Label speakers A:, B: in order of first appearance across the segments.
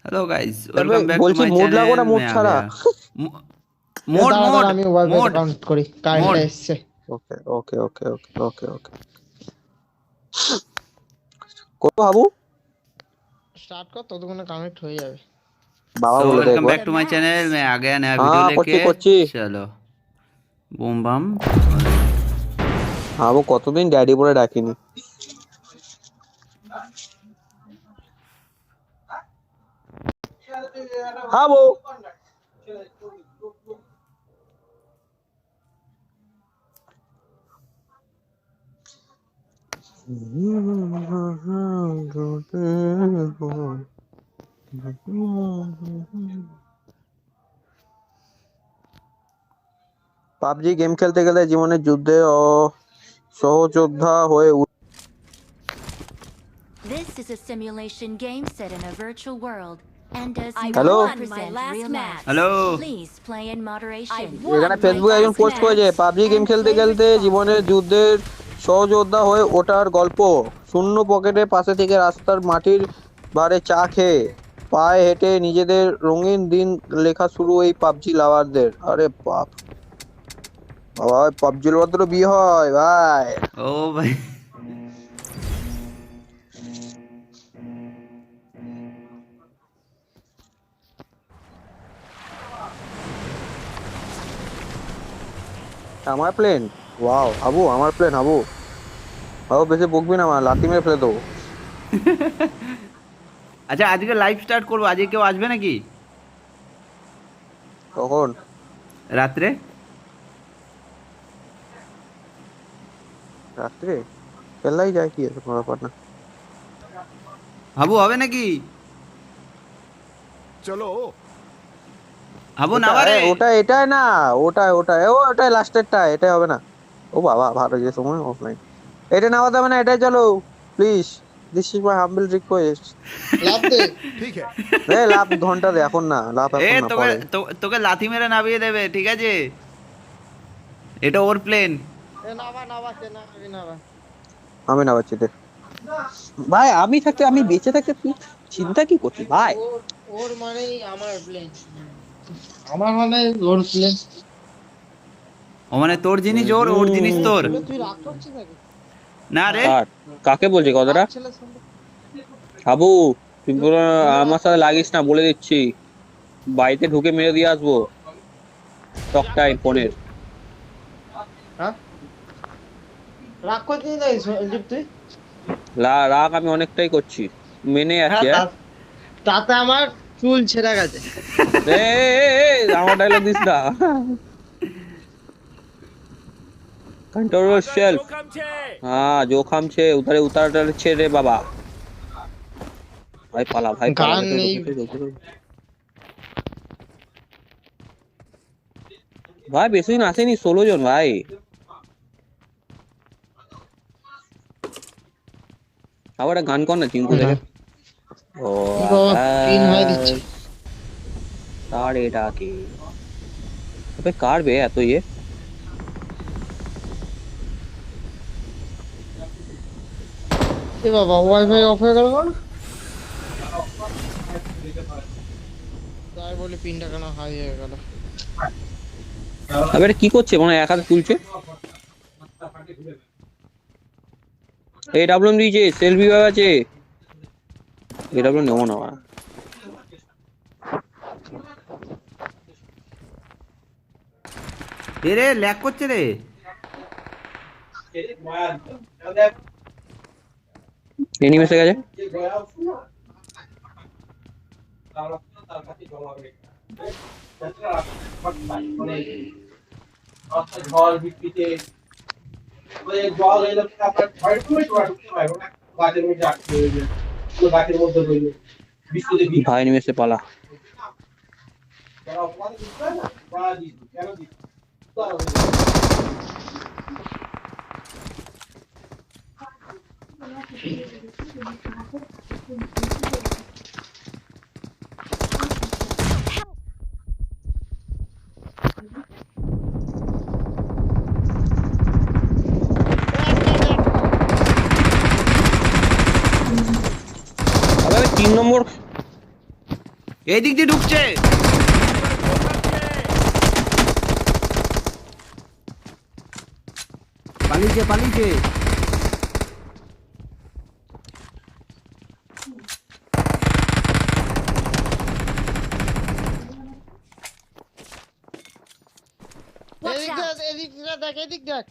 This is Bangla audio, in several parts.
A: हेलो गाइस,
B: তবে
A: वेलकम बैक टू
B: বলছি
A: माय
B: মুড লাগো না
A: चैनल।
B: মুড
A: मैं आ
B: ছাড়া।
A: गया। मोड
C: দাঁড়া দাঁড়া
A: मोड
C: আমি ওয়াইফাইটা
A: मोड
C: কানেক্ট করি, কারেন্টটা
A: मोड।
C: এসছে।
B: ওকে ওকে ওকে ওকে ওকে ওকে কত হাবু
C: স্টার্ট কর, ততক্ষণে কানেক্ট হয়ে যাবে।
B: বাবা
A: सो
B: বলে দে
A: वेलकम
B: একবার।
A: Back to my channel. मैं आ गया नया वीडियो
B: হ্যাঁ করছি
A: लेके।
B: করছি।
A: चलो बूम बम।
B: হাবু কতদিন ড্যাডি বলে ডাকিনি। হাবু পাবজি গেম খেলতে গেলে জীবনের যুদ্ধে সহযোদ্ধা হয়ে
D: This is a simulation game set in a virtual world and does
B: Hello?
D: not
B: Won
E: my
D: represent
E: last
D: real
E: match.
D: match.
A: Hello.
D: Please play in moderation.
B: এখানে
E: my
B: ফেসবুকে একজন
E: last
B: পোস্ট করেছে
E: match
B: পাবজি গেম
D: and
B: খেলতে
D: play
B: খেলতে
D: responsibly.
B: জীবনের যুদ্ধের সহযোদ্ধা হয়ে ওঠার গল্প। শূন্য পকেটে পাশে থেকে রাস্তার মাটির ভারে চা খেয়ে পায়ে হেঁটে নিজেদের রঙিন দিন লেখা শুরু এই পাবজি লাভারদের। আরে বাপ বাবা, পাবজি লাভারদের বিয়ে হয় ভাই।
A: ओ भाई।
B: আমার প্লেন, ওয়াও হাবু আমার প্লেন। হাবু হাবু বেশি বকবি না, আমার লাথি মেরে ফেলে দেবো।
A: আচ্ছা, আজকে লাইভ স্টার্ট করবো। আজকে কেউ আসবে নাকি
B: তখন
A: রাত্রে?
B: রাত্রে খেললাই যায়, কি আছে কোনো ব্যাপার না।
A: হাবু হবে নাকি?
F: चलो
A: হাবু না বারে।
B: ওটা এটাই না, ওটাই ওটাই ওটাই লাস্টেরটা, এটাই হবে না। ও বাবা ভালো যে সময় অফলাইন এটা না হতে হবে না, এটাই চলো please. This is my humble request.
C: লাভ দে।
F: ठीक है।
B: লাভ ঘন্টা দে, এখন না, লাভ
A: এ
B: এখন না,
A: তোকে
B: পরে।
A: তোকে লাথি মেরে নামিয়ে দেবে, ঠিক আছে? এটা ওর প্লেন।
C: এ নাবা নাবা সে নাবি নাবা।
B: আমি না বাচ্চি দে ভাই, আমি থাকতে, আমি বেঁচে থাকতে তুই চিন্তা কি করছিস ভাই?
C: ওর ওর মানেই আমার প্লেন, আমার মানে ওর প্লেন।
A: ও মানে তোর জিনিস ওর, ওর জিনিস তোর।
C: তুই রাগ করছিস নাকি?
A: না রে।
B: আর কাকে বলছি কথাটা?
C: ছেলের সঙ্গে
B: হাবু তুই পুরো আমার সাথে লাগিস না, বলে দিচ্ছি। বাড়িতে ঢুকে মেরে দিয়ে আসবো টক টাইম ফোনের।
C: হ্যাঁ রাগ করছিস নাকি সঞ্জীব তুই?
B: রাগ আমি অনেকটাই করছি, মেনে আছি।
C: হ্যাঁ, তাতে আমার চুল ছেঁড়া গেছে।
B: আমার ডায়লগ দিস না। Control self. हाँ जोखम छे उधर उतर छे रे बाबा। भाई पाला भाई पाला।
C: গান নেই।
B: ভাই বেশি দিন আসেনি, 16 জন ভাই। আবার গান কর না চিন্তা থেকে। ও
C: পিন হয়ে দিচ্ছে।
B: কার এটা কি? अबे कार बे এত ইয়ে।
C: এ বাবা ওয়াইফাই অফ হয়ে গেল কেন? তাই বলে পিনটা কেন হাই হয়ে গেল?
B: আবে এটা কি করছে, মানে এক হাতে তুলছে। এই ডাবলুএম দিয়েছে, সেলফি ব্যাগ আছে। এই ডাবলুএম নেবো না।
A: এ রে ল্যাগ করছে রে।
B: এনিমি এসে গেছে। ভাই এনিমি এসে পালা। আবে 3 নম্বর
A: এই দিক দিয়ে ঢুকছে। পালিয়েছে পালিয়েছে।
D: Watch out!
C: এদিক দেখ এদিক দেখ।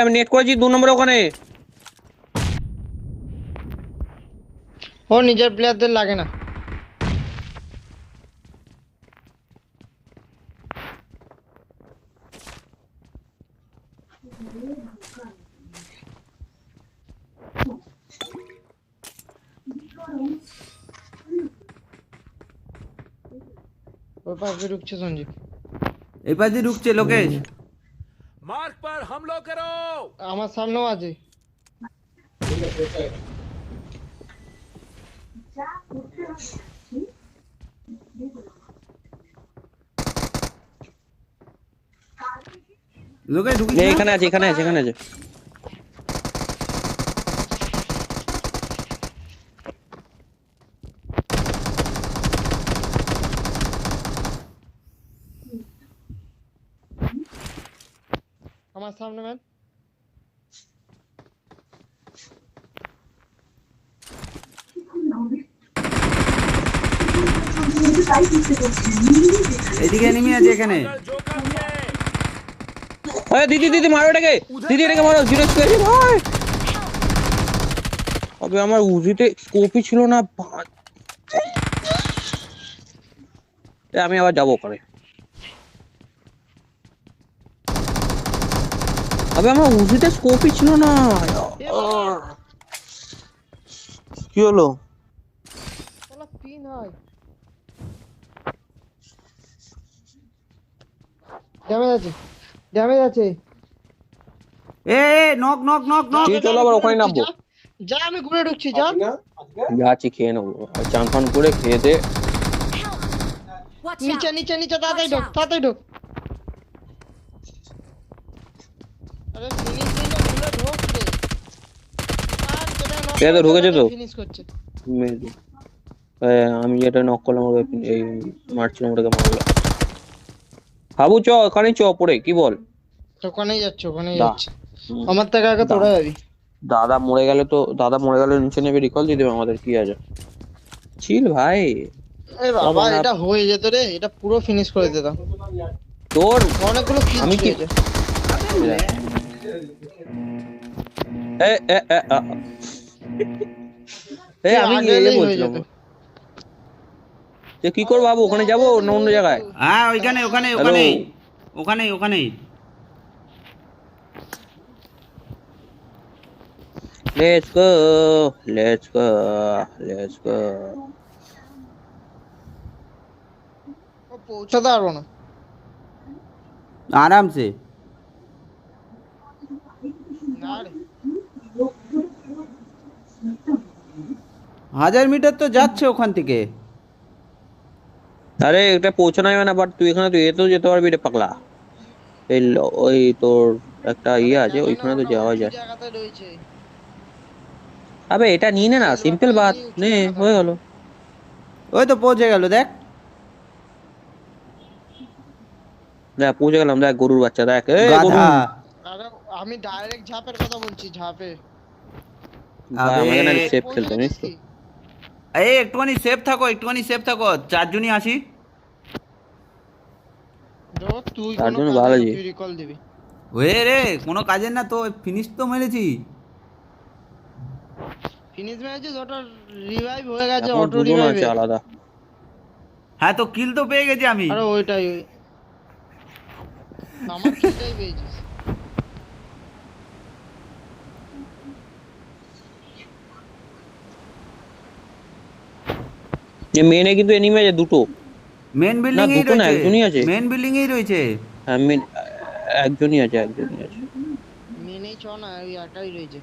B: আমি নেট করেছি 2 নম্বরে ওখানে।
C: ও নিজের প্লেয়ারদের লাগে না। ওই পাশে ঢুকছে সঞ্জীব।
A: এই পাশ দিয়ে ঢুকছে লোকেশ।
E: मार्ग पर हमला करो।
C: আমার সামনেও আছে।
A: লোকেশ ঢুকিস
B: এই
A: না?
B: এখানে আছে এখানে আছে এখানে আছে।
C: আমার সামনে ম্যান।
A: এদিকে এনিমি আছে এখানে।
E: जोकर के
B: আরে দিদি দিদি মারো এটাকে, দিদি এটাকে মারো, জিরো স্কোয়ার ভাই। আবে আমার উজিতে স্কোপই ছিল না। আমি আবার যাবো করে। আবে আমার উজিতে স্কোপই ছিল না। কি হলো?
C: শালা পিন হয়। ড্যামেজ আছে ড্যামেজ আছে।
A: এ নক নক নক নক।
B: ঠিক চলো আবার ওখানে নামবো।
C: যা আমি ঘুরে ঢুকছি যা।
B: যাচ্ছি খেয়ে নেবো, চান ফান করে খেয়ে দে।
D: Watch
C: নিচে
D: out!
C: নিচে নিচে তাড়াতাড়ি ঢোক তাড়াতাড়ি ঢোক। আরে ফিনিশ দিলে ঘুরে ঢোক রে। আর যেটা knock
B: এ তো
C: করেছে
B: ঢুকেছে তো।
C: ওটাকে ফিনিশ করছে।
B: আমি যেটা নক করলাম ওকে এই মারছিলাম ওটাকে মারলো। হাবু চ ওখানে চ পড়ে কি বল?
C: ওখানেই যাচ্ছে ওখানেই
B: দা।
C: যাচ্ছে। আমার থেকে আগে তোরা যাবি।
B: দাদা মরে গেলে নিচে নেবে রিকল দিয়ে দেবে আমাদের, কি আছে। চিল ভাই।
C: এ বাবা
B: না।
C: এটা হয়ে যেত রে, এটা পুরো ফিনিশ করে দিতাম।
B: তোর
C: অনেকগুলো কিল
B: আমি কি
C: হয়েছে।
B: এ এ এ আ। আমি
C: আগে
B: এই
C: এলেই হয়ে
B: বলছিলাম
C: যেত।
B: যে কি করবো বাবু, ওখানে যাবো না অন্য জায়গায়?
A: হ্যাঁ ওইখানে ওখানে
B: Hello?
A: ওখানেই ওখানেই ওখানেই।
B: Let's go let's go let's go.
C: ও পৌঁছাতে পারবো না।
A: আরামসে।
C: না রে
A: 1000 মিটার তো যাচ্ছে ওখান থেকে।
B: আরে এটা পৌঁছানো যাবে না, বাট তুই এখানে তুই এ তো যেতে পারবি রে পাগলা। ওই তোর একটা ইয়ে আছে, ওইখানে তো যাওয়া যায়।
C: জায়গাতে রয়েছে।
B: আবে এটা নিয়ে নে না, সিম্পল বাত নে, হয়ে গেল।
A: ওই তো পৌঁছে গেল দেখ।
B: দেখ পৌঁছে গেলাম, দেখ গরুর বাচ্চা দেখ। এই গরু।
A: গাধা।
C: আরে আমি ডাইরেক্ট ঝাপের কথা বলছি, ঝাপে।
B: ভাই,
A: আবে।
B: আমাকে না সেভ খেলতে জানিস তো।
A: এই একটুখানি সেফ থাকো একটুখানি সেফ থাকো, 4 জনই আসি।
C: তুই
B: তার
C: কোনো
B: জন্য
C: কাজে
B: ভালো
C: না,
B: জি।
C: তুই রিকল দিবি।
A: ওয়ে রে কোনো কাজের না তো, ফিনিশ তো মেরেছি।
C: ফিনিশ ম্যাচে ওটা রিভাইভ হয়ে গেছে,
B: এখন
C: অটো
B: দুজন
C: রিভাইভ।
B: আছে আলাদা।
A: হ্যাঁ তো কিল তো পেয়ে গেছি আমি।
C: আরে ওইটাই আমার কিলটাই পেয়েছিস।
B: যে মেনে কিন্তু এনিমি আছে দুটো।
A: মেন বিল্ডিং এই
B: দুটো না,
A: রয়েছে।
B: একজনই আছে।
A: মেন বিল্ডিং এই রয়েছে।
B: আমি একজনই আছে একজনই আছে।
C: মেনেই চ না, ওই একাই রয়েছে।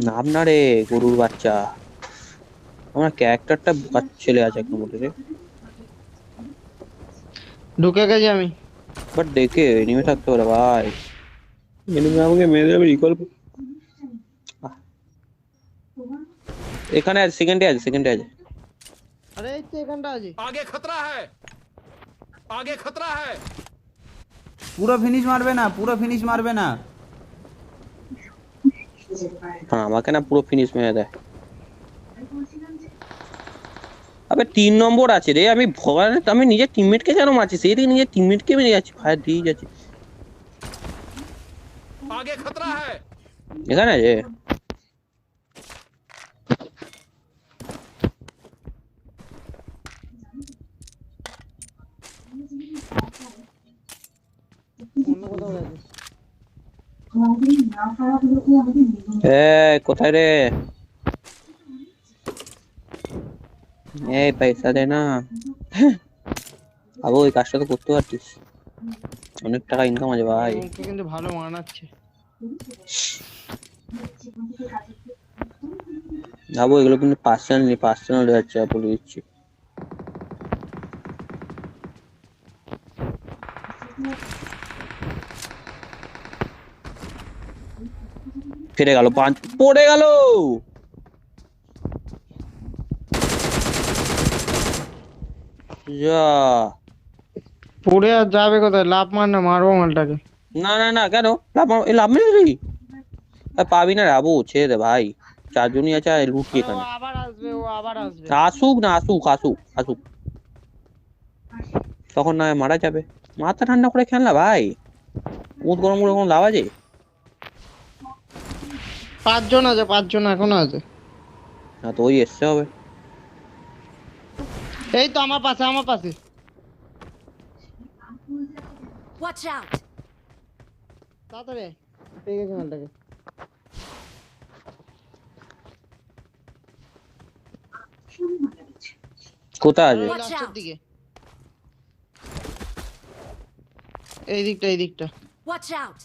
B: নাম না রে গরুর বাচ্চা। আমার ক্যারেক্টারটা বোকার ছেলে আছে এক নম্বরে রে।
C: ঢুকে গেছি আমি।
B: বাট দেখে এনিমে থাকতে পারে ভাই, এনিমে আমাকে মেরে দেবে রিকল। এখানে আছে, সেকেন্ডে আছে, সেকেন্ডে আছে।
C: আরে এই তো এখানটা আছে।
E: आगे खतरा है, आगे खतरा है।
A: পুরো ফিনিশ মারবে না, পুরো ফিনিশ মারবে না।
B: হ্যাঁ আমাকে না পুরো ফিনিশ মেরে দেয়। আবে 3 নম্বর আছে রে, আমি ভগবান, আমি নিজের টিমমেটকে কেন মারছি, সেই দিকে নিজের টিমমেটকে মেরে যাচ্ছি, ফায়ার দিয়ে যাচ্ছি।
E: आगे खतरा है।
B: এখানে আছে।
C: অন্য কোথাও গেছে।
B: কোথায় রে? এই পয়সা দে না। আবু ওই কাজটা তো করতে পারতিস, অনেক টাকা ইনকাম আছে ভাই।
C: ওকে কিন্তু ভালো মানাচ্ছে।
B: আবু এগুলো কিন্তু পার্সোনাল যাচ্ছে, বলে দিচ্ছি। ফিরে গেল, 5 পড়ে গেল। যা
C: পড়ে আর যাবে কোথায়? লাভ মার না, মারবো মালটাকে।
B: না না না, কেন লাভ মেরেছি? পাবি না রে আবু, ছেড়ে দে ভাই, 4 জনই আছে, আর লুটি
C: ও
B: এখানে।
C: আবার আসবে, ও আবার আসবে।
B: আসুক না, আসুক, তখন না হয় মারা যাবে। মাথা ঠান্ডা করে খেল না ভাই, মুখ গরম করে কোনো লাভ আছে?
C: 5 জন আছে, 5 জন এখনো আছে।
B: না তো ওই এসছে হবে।
C: এই তো আমার পাশে, আমার পাশে।
D: Watch out!
C: তাড়াতাড়ি পেয়ে গেছে মালটাকে।
B: কোথায় আছে?
C: ওই
D: Watch
C: লাস্টের
D: out!
C: দিকে, এই দিকটা, এই দিকটা।
D: Watch out!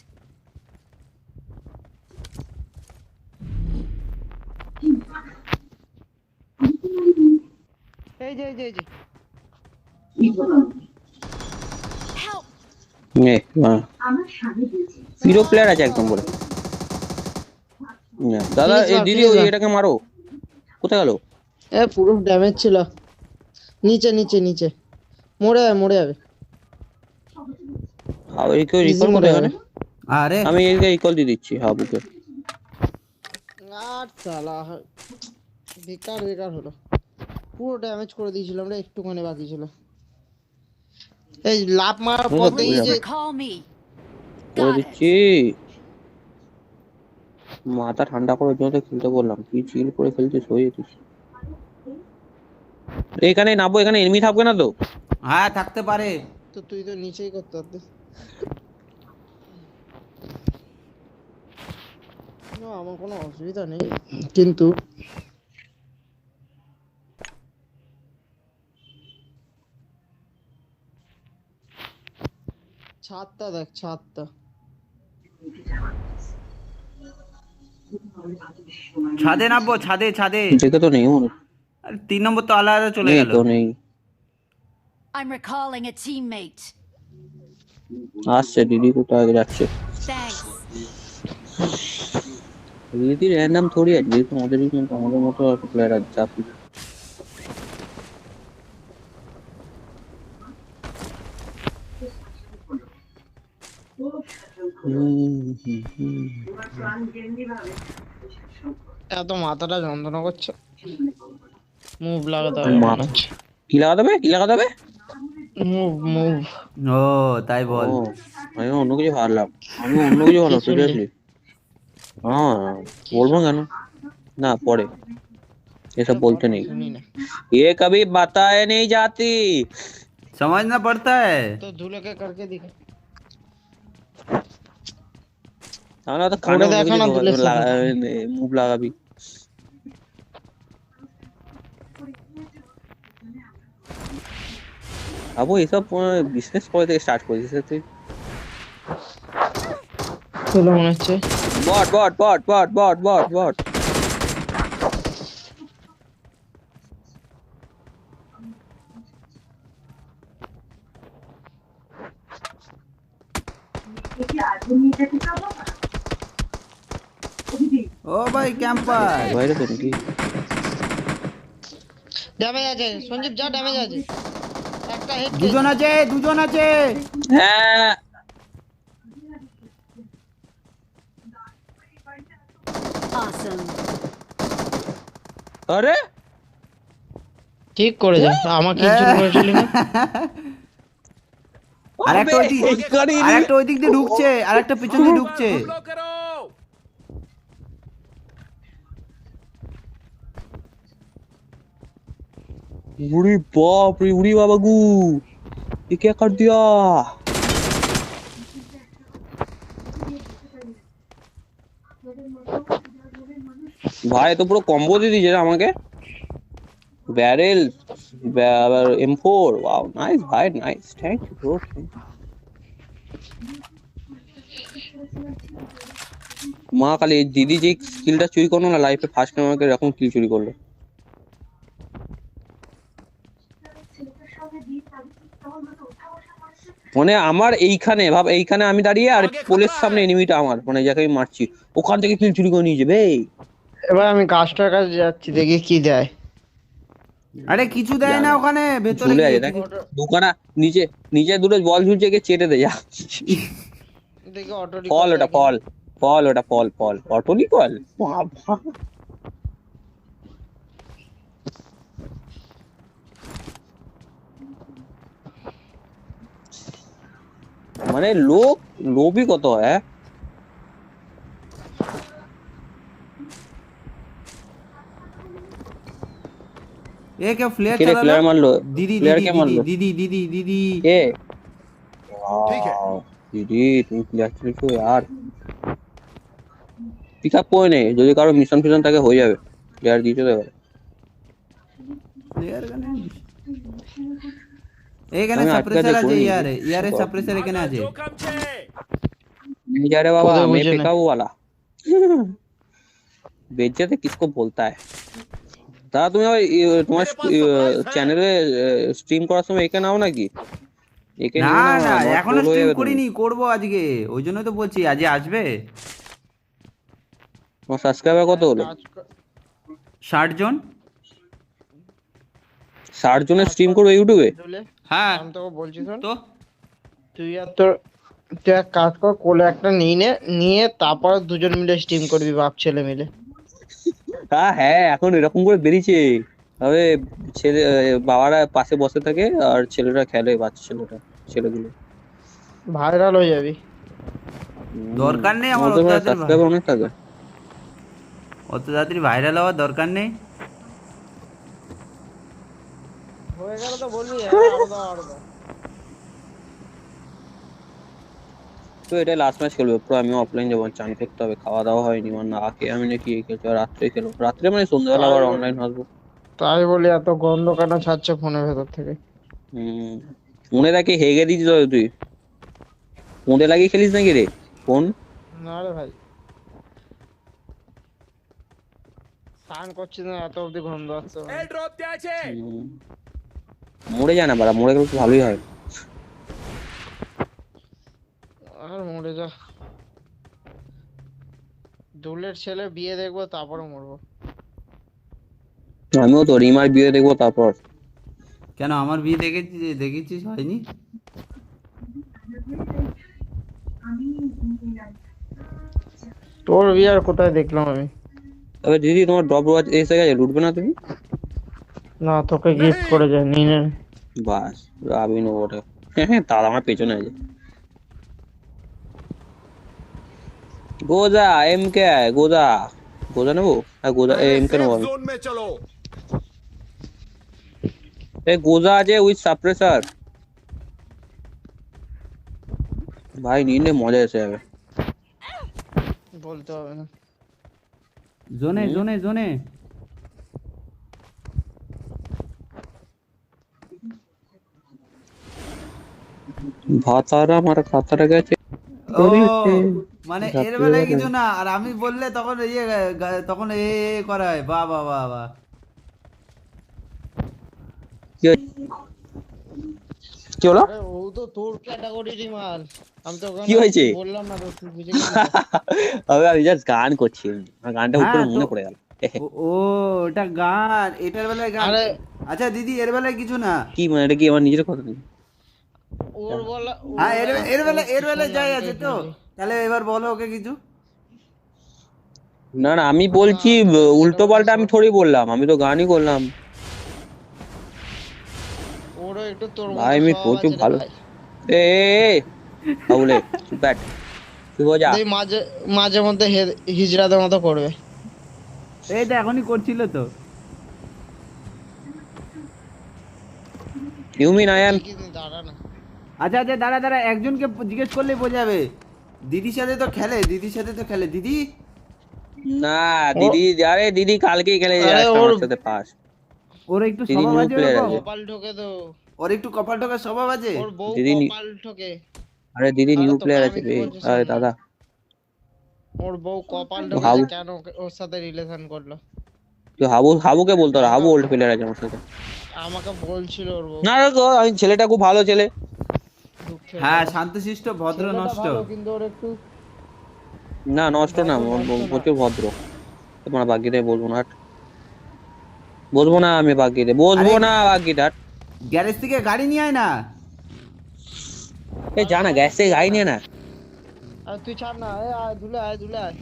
C: এই যে, এই যে, এই যে।
D: Help!
B: হিরো প্লেয়ার আছে একদম বলে। দাদা
C: Please
B: এই
C: না,
B: দিদি
C: please
B: ওই
C: না।
B: এটাকে মারো। কোথায় গেল?
C: এ পুরো ড্যামেজ ছিল। নিচে নিচে নিচে মরে যাবে, মরে যাবে।
B: আর এই কেউ
C: Easy
B: রিকল
C: মরে
B: করে
C: যাবে।
B: এখানে?
A: আরে
B: আমি এদিকে রিকল দিয়ে দিচ্ছি হাবুকে।
C: আর শালা বেকার বেকার হলো, পুরো ড্যামেজ করে দিয়েছিলাম রে, একটুখানি বাকি ছিল। এই লাভ মারার
B: বুঝলাম,
C: পর এই
B: বুঝলাম।
C: যে
D: Recall me.
B: করে
D: Got it.
B: দিচ্ছি। মাথা ঠান্ডা করার জন্য তো খেলতে বললাম, তুই চিল করে খেলছিস, হয়ে যেতিস। এখানে নামবো, এখানে এনিমি থাকবে না তো?
A: হ্যাঁ থাকতে পারে।
C: তো তুই তো নিচেই করতে পারতিস। না আমার কোনো অসুবিধা নেই, কিন্তু ছাদটা দেখ, ছাদটা।
A: ছাদে নামবো, ছাদে ছাদে।
B: দেখে তো নেই মনে,
A: আরে 3 নম্বর তো আলাদা চলে
B: নেই
A: গেল।
B: তো নেই।
D: I'm recalling a teammate.
B: আসছে দিদি, কোথায় যাচ্ছে?
D: Thanks.
B: দিদি র্যান্ডাম থোড়ি আছে, দিদি তো আমাদের মতো প্লেয়ার আছে চাপি।
C: এত মাথাটা যন্ত্রণা করছে, মুভ লাগাতে হবে মনে হচ্ছে।
B: কি লাগাতে হবে, কি লাগাতে হবে?
C: Move move.
A: ও তাই বল।
B: ও আমি অন্য কিছু ভাবলাম, সিরিয়াসলি। হ্যাঁ বলবো কেন, না পরে এসব বলতে নেই।
C: শুনি না
B: ये कभी बताए नहीं जाती।
A: समझना पड़ता है।
C: तो धूले के करके दिखा।
B: তাহলে তো কানে
C: করে দেখা না দিলে
B: মুভ লাগাবি। আবু এসব বিজনেস করে থেকে স্টার্ট করেছিস তুই?
C: চলো মনে হচ্ছে
B: বট বট বট বট বট বট বট।
A: ও ভাই ক্যাম্পার
B: বাইরে তো নাকি
C: ড্যামেজ আছে সঞ্জীব, যা ড্যামেজ আছে, একটা হেড
A: দুজন আছে, দুজন আছে।
B: হ্যাঁ
D: Awesome.
B: আরে
C: ঠিক করে যা, আমাকে কিছু করেছিলি না।
A: আরেকটা ওই দিক, আরেকটা ওই দিক দিয়ে ঢুকছে, আরেকটা পিছন দিয়ে ঢুকছে।
E: हमला करो
B: उड़ी बाप रे उड़ी बाबा गू ये क्या कर दिया ভাই তো পুরো কম্বো দিয়ে দিয়েছে রে আমাকে ব্যারেল M4 ওয়াও নাইস ভাই নাইস থ্যাংক ইউ ব্রো মা কালী দিদি যে স্কিলটা চুরি করলো না লাইফে ফার্স্ট টাইম আমাকে এরকম কিল চুরি করলো মানে আমার এইখানে ভাব এইখানে আমি দাঁড়িয়ে আর পোলের সামনে এনিমিটা আমার মানে যাকে আমি মারছি ওখান থেকে কিল চুরি করে নিয়ে যাবে
C: এবার আমি গাছটার কাছে যাচ্ছি, দেখি কি দেয়।
A: আরে কিছু দেয় না ওখানে ভেতরে
B: ঝুলে আছে
A: গিয়ে।
B: দেখ দোকানা নিচে নিচে দুটো বল ঝুলছে গিয়ে চেটে দে যা
C: দেখি অটো
B: ফল ওটা ফল ফল ওটা ফল ফল অটলি ফল বাবা মানে লোক লোভই কত হয়
A: এ কে ফ্লেয়ার
B: কে রে প্লেয়ার
A: চালালো?
B: মারলো
A: দিদি
B: প্লেয়ার
A: দিদি
B: কে মারলো
A: দিদি দিদি দিদি।
B: কে
E: ठीक है
B: वाओ, दीदी তুমি প্লেয়ার খেলেছো यार পিক আপ করে নে যদি কারো মিশন ফিশন থাকে হয়ে যাবে প্লেয়ার দিতে দেবে
A: প্লেয়ার কেন? এখানে
B: আমি আটকা
A: সাপ্রেসার আছে,
B: দেখুনি।
A: ইয়ারে ইয়ারে সাপ্রেসার এখানে আছে।
E: जोखम छे
B: नहीं जा रहे बाबा
C: कोई
B: मैं
C: मुझे
B: फेंका वो वाला बेइज्जत किसको बोलता है দাদা তুমি আবার তোমার চ্যানেলে স্ট্রিম করার সময় একে নাও নাকি একে
A: না
B: নিও
A: না
B: not
A: এখনো
B: troll হয়ে
A: স্ট্রিম
B: যাবে তুমি।
A: করিনি, করব আজকে, ওই জন্যই তো বলছি আজ আসবে।
B: তোমার সাবস্ক্রাইবার কত হলো
A: 60 জন।
B: 60 জনের স্ট্রিম করবে ইউটিউবে
A: হ্যাঁ
C: আমি তোকে বলছি শোন,
A: তো
C: তুই আর তোর তুই এক কাজ কর, কোলে একটা নিয়ে তারপর দুজন মিলে স্টিম করবি, বাপ ছেলে মিলে।
B: হ্যাঁ হ্যাঁ এখন এরকম করে বেরিয়েছে তবে ছেলে বাবারা পাশে বসে থাকে আর ছেলেরা খেলে বাচ্চা ছেলেগুলো
C: ভাইরাল হয়ে যাবি।
A: দরকার নেই আমার
B: আমাদের
A: অত
B: ভাই
A: তাড়াতাড়ি
B: সাবস্ক্রাইবার অনেক থাকে
A: অত তাড়াতাড়ি ভাইরাল হওয়ার দরকার নেই।
C: হয়ে গেল তো বলবি আরো দাও।
B: তো এটা লাস্ট ম্যাচ খেলবে পুরো আমি অফলাইন যাবো চান করতে হবে খাওয়া দাওয়া হয়নি মানে না খেয়ে আমি নাকি এই খেলছি আর রাত্রে খেলো রাত্রে মানে সন্ধ্যাবেলা আবার অনলাইন আসবো
C: তাই বলি এত গন্ধ কেন ছাড়ছে ফোনের ভেতর থেকে?
B: ফোনে রাখি হেগে দিয়েছিস তো তুই ফোনে লাগিয়ে খেলিস নাকি রে ফোন
C: না রে ভাই, স্নান করছিস না এত অব্দি গন্ধ আসছে।
E: एयर ड्रॉप क्या छे
B: মরে যায় না বাড়া মরে গেলে তো ভালোই হয়
C: আর মরে যা, দুলের ছেলে বিয়ে দেখবো তারপরে মরবো।
B: আমিও তো রিমার বিয়ে দেখবো তারপর
A: কেন আমার বিয়ে দেখেছিস হয়নি?
C: তোর বিয়ে আর কোথায় দেখলাম আমি?
B: তবে দিদি তোমার ড্রপ এসে গেছে লুটবে না তুমি
C: না, তোকে গিফট করে যায় নিয়ে
B: বাস আমি নেবো ওটা হ্যাঁ তার আমার পেছনে আছে গোজা এম কে গোজা গোজা নেবো হ্যাঁ গোজা এম কে নেবো
E: सेफ
B: আমি
E: जोन में चलो
B: এই গোজা আছে উইথ সাপ্রেসার ভাই নিলে মজা এসে যাবে
C: বলতে হবে না।
A: জোনে জোনে জোনে
B: ভাতারা আমার খাতাটা গেছে
A: ও মানে এর বেলায় কিছু না, আর আমি বললে তখন তখন এ করা হয়। বাহ বাহ বাহ বাহ।
B: কি হলো?
C: আরে ও তো তোর ক্যাটাগরিরই মাল, আমি তো ওখানে
B: কি হয়েছে?
C: বললাম না তো, তুই বুঝে গেলি তো।
B: আমি জাস্ট গান করছি, আমার গানটা হুট করে
A: হ্যাঁ তো
B: মনে পড়ে গেল।
A: ও ওটা গান, এটার বেলায় গান।
C: আরে
A: আচ্ছা দিদি এর বেলায় কিছু না।
B: কি মানে এটা কি আমার নিজের কথা নেই?
C: ওর বলা
A: হ্যাঁ এর বেলায় যাই
C: আমি
A: আছে
C: তো
A: তো। তাহলে এবার বলো ওকে কিছু।
B: না না, আমি বলছি উল্টো পাল্টা আমি থোড়ি বললাম, আমি তো গানই করলাম।
C: ওরও একটু তোর
B: ভাই
C: মতো
B: আমি
C: স্বভাব
B: প্রচুর
C: আছে রে
B: ভালো।
C: ভাই।
B: বাবুলে ব্যাট তুই বোঝা।
C: তুই মাঝে মাঝে মধ্যে হিজড়াদের মতো করবে।
A: এই তো এখনই করছিল তো।
B: You mean I am.
C: দেখিস নি, দাঁড়া না।
A: আচ্ছা আচ্ছা দাঁড়া দাঁড়া, একজনকে জিজ্ঞেস করলেই বোঝাবে। দিদির সাথে তো খেলে, দিদির সাথে তো খেলে দিদি।
B: না দিদি, আরে দিদি কালকেই খেলে
C: আরে
B: আসছে
C: ওর
B: আমার সাথে পাস।
A: ওর একটু
B: দিদি
A: স্বভাব
B: new
A: আছে
B: player
A: ওরকম।
B: আছে।
C: কপাল ঠোকে তো,
A: ওর একটু কপাল টোকার স্বভাব আছে।
C: ওর বউ
B: দিদি
C: কপাল ঠোকে।
B: আরে দিদি
C: আরে
B: নিউ
C: তোকে
B: প্লেয়ার
C: আমি
B: আছে
C: কি
B: রে।
C: বলছি
B: আরে
C: শোন না।
B: দাদা
C: ওর বউ কপাল
B: তো
C: ঠকেছে,
B: হাবু,
C: কেন ওর সাথে রিলেশন করলো?
B: তুই হাবুকে বলতো, হাবু
C: আমাকে
B: ওল্ড প্লেয়ার আছে আমার সাথে।
C: আমাকে বলছিল ওর বউ।
B: না না গো, আমি ছেলেটা খুব ভালো ছেলে।
C: দুঃখের
A: হ্যাঁ
C: কথা।
A: শান্তশিষ্ট ভদ্র
C: ছেলেটা
A: নষ্ট।
C: ভালো, কিন্তু ওর একটু
B: না নষ্ট না,
C: ভদ্র নষ্ট না।
B: প্রচুর ভদ্র। তোমার বাকিতে বলবো না হাট। বলবো না আমি বাকিতে, বলবো
A: আরে
B: না বাকিটা হাট।
A: গ্যারেজ থেকে গাড়ি নিয়ে আয় না।
B: এ জানা গ্যাস থেকে গাড়ি নিয়ে না।
C: আর তুই ছাড় না, এ আয় ধুলে আয় ধুলে আয়।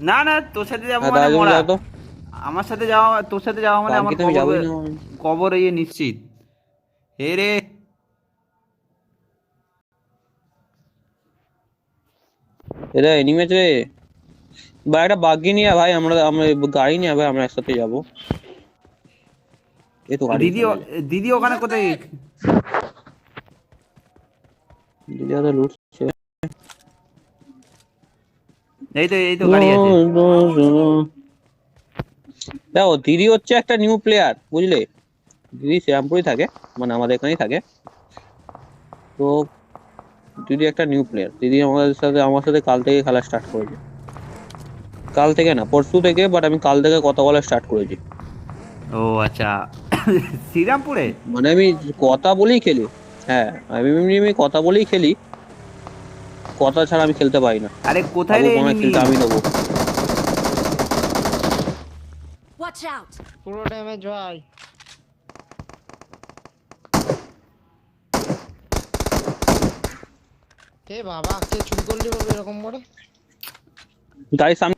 A: না না তোর সাথে যাবো
B: হ্যাঁ
A: মানে
B: দাদা
A: মরা।
B: যাও তো।
A: আমার সাথে যাওয়া, তোর সাথে যাওয়া মানে আমার
B: বাকিতে আমি যাবোই না।
A: কবর ইয়ে নিশ্চিত। হে রে
B: এটা এনিমে রে। বা একটা বাগি নিয়ে আয় ভাই, আমরা আমরা গাড়ি নিয়ে আয় ভাই, আমরা একসাথে যাবো। এই তো গাড়ি
A: দিদি দিদি ওখানে কোথায়?
B: দিদি আদা লুটছে।
A: এই তো গাড়ি আছে।
B: দেখো দিদি হচ্ছে একটা নিউ প্লেয়ার বুঝলে। দিদি শ্রীরামপুরই থাকে, মানে আমাদের এখানেই থাকে। তো দিদি একটা নিউ প্লেয়ার। দিদি আমার সাথে কাল থেকে খেলা স্টার্ট করেছে। কাল থেকে না, পরশু থেকে, বাট আমি কাল থেকে কথা বলা স্টার্ট করেছি।
A: ও আচ্ছা শ্রীরামপুরে।
B: মানে আমি কথা বলেই খেলি। হ্যাঁ আমি এমনি কথা বলেই খেলি, কথা ছাড়া আমি খেলতে পারি না।
A: আরে কোথায়
B: আবু
A: রে
B: কোনো
A: এনিমি?
B: খেলতে আমি নেবো।
D: Watch out!
C: পুরো ড্যামেজ ভাই। কে বাবা, কে চুরি করলি বলবো এরকম করে?
B: গাড়ির সামনে